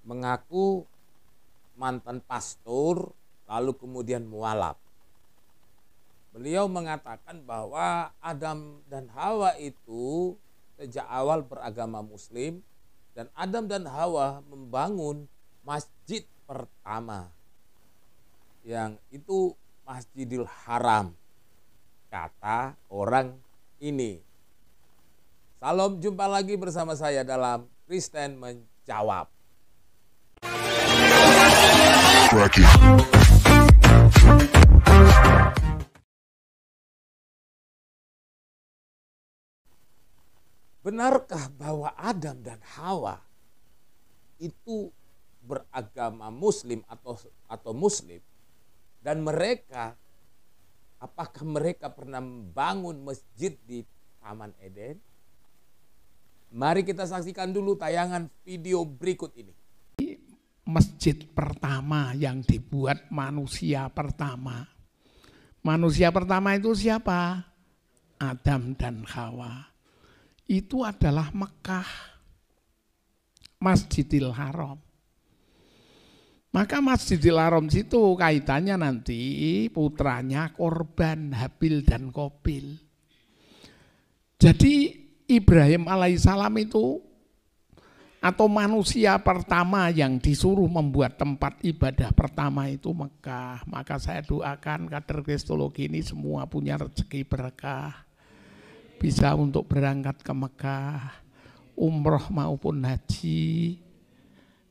mengaku mantan pastor, lalu kemudian mualaf. Beliau mengatakan bahwa Adam dan Hawa itu sejak awal beragama Muslim, dan Adam dan Hawa membangun masjid pertama, yang itu Masjidil Haram, kata orang ini. Salam, jumpa lagi bersama saya dalam Kristen Menjawab. Benarkah bahwa Adam dan Hawa itu beragama Muslim atau Muslim, dan apakah mereka pernah membangun masjid di Taman Eden? Mari kita saksikan dulu tayangan video berikut ini. Masjid pertama yang dibuat manusia pertama. Manusia pertama itu siapa? Adam dan Hawa. Itu adalah Mekah, Masjidil Haram. Maka Masjidil Haram situ kaitannya nanti putranya korban Habil dan Qabil. Jadi Ibrahim alaihissalam itu atau manusia pertama yang disuruh membuat tempat ibadah pertama itu Mekah. Maka saya doakan kader kristologi ini semua punya rezeki berkah, bisa untuk berangkat ke Mekah, umroh maupun haji.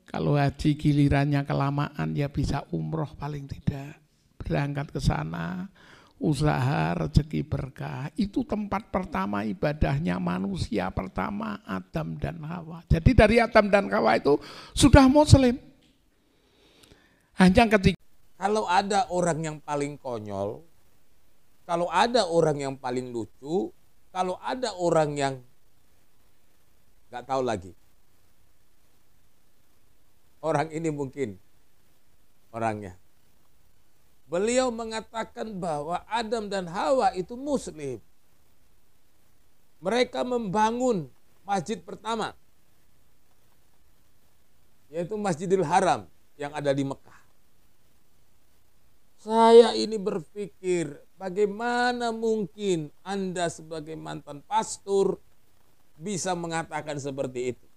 Kalau haji gilirannya kelamaan ya bisa umroh paling tidak. Berangkat ke sana, usaha rezeki berkah. Itu tempat pertama ibadahnya manusia pertama, Adam dan Hawa. Jadi dari Adam dan Hawa itu sudah Muslim. Hanya ketika kalau ada orang yang paling konyol, kalau ada orang yang paling lucu, kalau ada orang yang gak tahu lagi, orang ini mungkin orangnya. Beliau mengatakan bahwa Adam dan Hawa itu Muslim. Mereka membangun masjid pertama, yaitu Masjidil Haram yang ada di Mekah. Saya ini berpikir, bagaimana mungkin Anda sebagai mantan pastor bisa mengatakan seperti itu?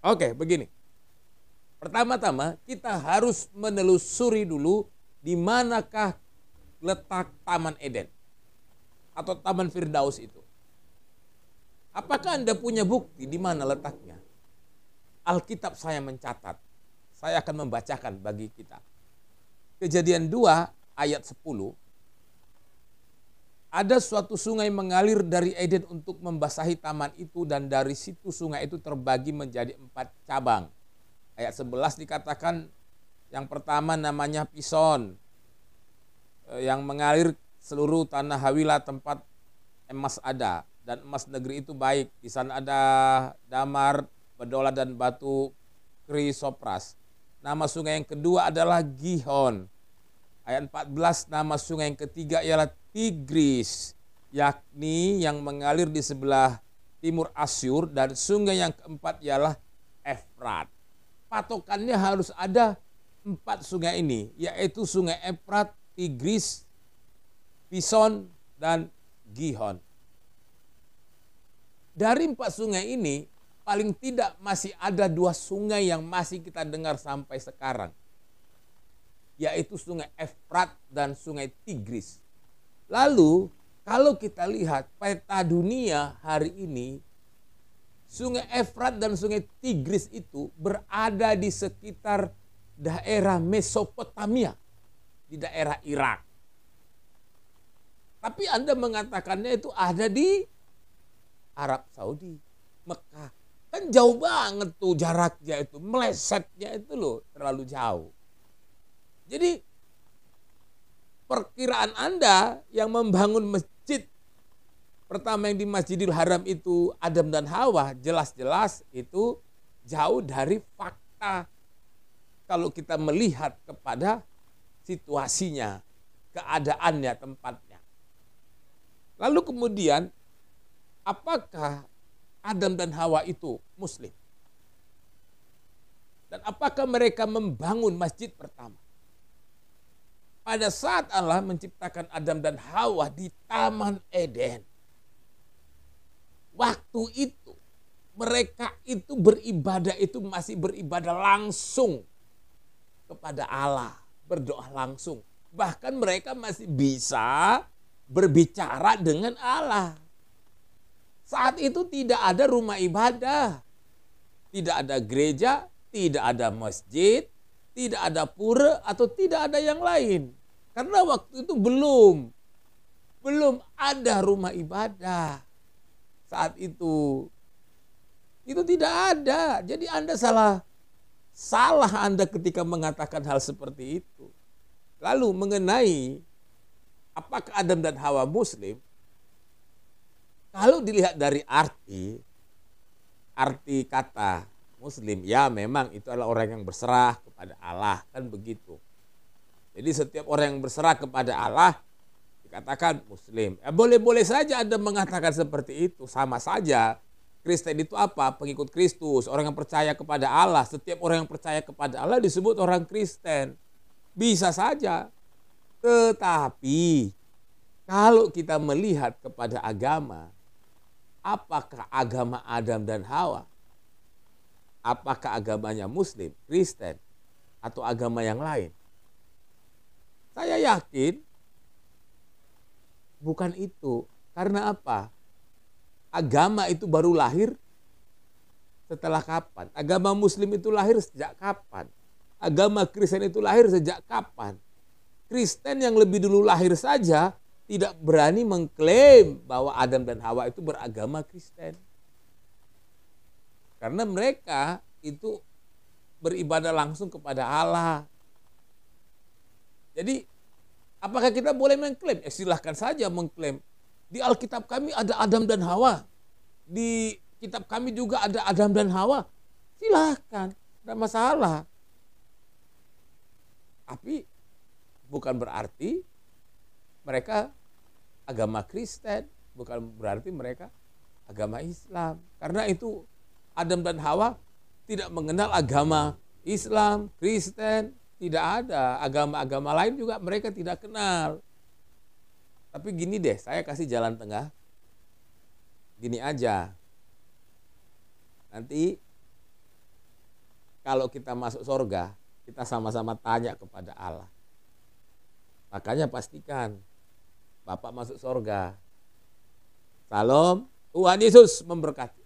Oke, begini. Pertama-tama kita harus menelusuri dulu di manakah letak Taman Eden atau Taman Firdaus itu. Apakah Anda punya bukti di mana letaknya? Alkitab saya mencatat. Saya akan membacakan bagi kita. Kejadian 2 ayat 10. Ada suatu sungai mengalir dari Eden untuk membasahi taman itu, dan dari situ sungai itu terbagi menjadi 4 cabang. Ayat 11 dikatakan yang pertama namanya Pison, yang mengalir seluruh tanah Hawila, tempat emas ada, dan emas negeri itu baik. Di sana ada damar, bedola, dan batu krisopras. Nama sungai yang kedua adalah Gihon. Ayat 14, nama sungai yang ketiga ialah Tigris, yakni yang mengalir di sebelah timur Asyur, dan sungai yang keempat ialah Efrat. Patokannya harus ada 4 sungai ini, yaitu sungai Efrat, Tigris, Pison, dan Gihon. Dari 4 sungai ini, paling tidak masih ada 2 sungai yang masih kita dengar sampai sekarang, yaitu sungai Efrat dan sungai Tigris. Lalu kalau kita lihat peta dunia hari ini, sungai Efrat dan sungai Tigris itu berada di sekitar daerah Mesopotamia, di daerah Irak. Tapi Anda mengatakannya itu ada di Arab Saudi, Mekah. Kan jauh banget tuh jaraknya itu, melesetnya itu loh, terlalu jauh. Jadi perkiraan Anda yang membangun masjid pertama yang di Masjidil Haram itu Adam dan Hawa, jelas-jelas itu jauh dari fakta. Kalau kita melihat kepada situasinya, keadaannya, tempatnya. Lalu kemudian, apakah Adam dan Hawa itu Muslim? Dan apakah mereka membangun masjid pertama? Pada saat Allah menciptakan Adam dan Hawa di Taman Eden. Waktu itu mereka itu beribadah itu masih beribadah langsung kepada Allah. Berdoa langsung. Bahkan mereka masih bisa berbicara dengan Allah. Saat itu tidak ada rumah ibadah. Tidak ada gereja, tidak ada masjid, tidak ada pura atau tidak ada yang lain. Karena waktu itu belum ada rumah ibadah. Saat itu tidak ada. Jadi Anda salah Anda ketika mengatakan hal seperti itu. Lalu mengenai apakah Adam dan Hawa Muslim? Kalau dilihat dari arti kata Muslim, ya memang itu adalah orang yang berserah kepada Allah, kan begitu. Jadi setiap orang yang berserah kepada Allah dikatakan Muslim. Boleh-boleh saja Anda mengatakan seperti itu, sama saja. Kristen itu apa? Pengikut Kristus, orang yang percaya kepada Allah. Setiap orang yang percaya kepada Allah disebut orang Kristen. Bisa saja. Tetapi kalau kita melihat kepada agama, apakah agama Adam dan Hawa? Apakah agamanya Muslim, Kristen, atau agama yang lain? Saya yakin bukan itu. Karena apa? Agama itu baru lahir setelah kapan? Agama Muslim itu lahir sejak kapan? Agama Kristen itu lahir sejak kapan? Kristen yang lebih dulu lahir saja tidak berani mengklaim bahwa Adam dan Hawa itu beragama Kristen. Karena mereka itu beribadah langsung kepada Allah. Jadi apakah kita boleh mengklaim? Silahkan saja mengklaim. Di Alkitab kami ada Adam dan Hawa. Di kitab kami juga ada Adam dan Hawa. Silahkan, tidak masalah. Tapi bukan berarti mereka agama Kristen. Bukan berarti mereka agama Islam. Karena itu Adam dan Hawa tidak mengenal agama Islam, Kristen. Tidak ada, agama-agama lain juga mereka tidak kenal. Tapi gini deh, saya kasih jalan tengah. Gini aja. Nanti kalau kita masuk surga, kita sama-sama tanya kepada Allah. Makanya pastikan Bapak masuk surga. Salam, Tuhan Yesus memberkati.